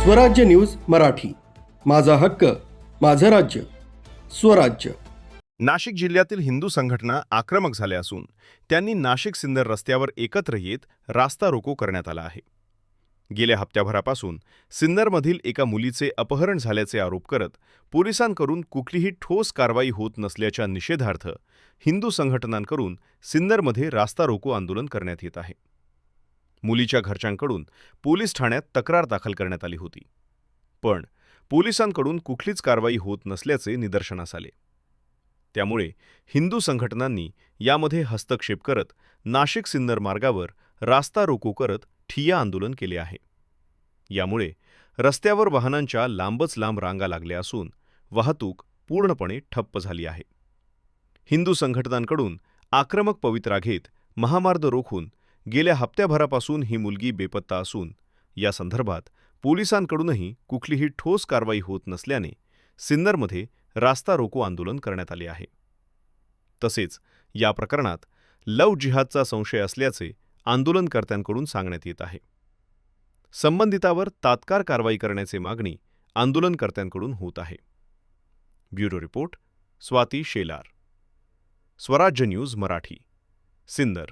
स्वराज्य न्यूज मराठी, माझा हक्क, माझं राज्य, स्वराज्य. नाशिक जिल्ह्यातील हिंदू संघटना आक्रमक झाल्या असून त्यांनी नाशिक सिन्नर रस्त्यावर एकत्र येत रास्ता रोको करण्यात आला आहे. गेल्या हप्त्याभरापासून सिन्नरमधील एका मुलीचे अपहरण झाल्याचे आरोप करत पोलिसांकडून कुठलीही ठोस कारवाई होत नसल्याच्या निषेधार्थ हिंदू संघटनांकडून सिन्नरमध्ये रास्ता रोको आंदोलन करण्यात येत आहे. मुलीच्या घरच्यांकडून पोलीस ठाण्यात तक्रार दाखल करण्यात आली होती, पण पोलिसांकडून कुठलीच कारवाई होत नसल्याचे निदर्शनास आले. त्यामुळे हिंदू संघटनांनी यामध्ये हस्तक्षेप करत नाशिक सिन्नर मार्गावर रास्ता रोको करत ठिय्या आंदोलन केले आहे. यामुळे रस्त्यावर वाहनांच्या लांबच लांब रांगा लागल्या असून वाहतूक पूर्णपणे ठप्प झाली आहे. हिंदू संघटनांकडून आक्रमक पवित्रा घेत महामार्ग रोखून गेल्या हप्त्याभरापासून ही मुलगी बेपत्ता असून या संदर्भात पोलिसांकडूनही कुठलीही ठोस कारवाई होत नसल्याने सिन्नरमध्ये रास्ता रोको आंदोलन करण्यात आले आहे. तसेच या प्रकरणात लव्ह जिहादचा संशय असल्याचे आंदोलनकर्त्यांकडून सांगण्यात येत आहे. संबंधितावर तात्काळ कारवाई करण्याची मागणी आंदोलनकर्त्यांकडून होत आहे. ब्युरो रिपोर्ट स्वाती शेलार, स्वराज्य न्यूज मराठी, सिन्नर.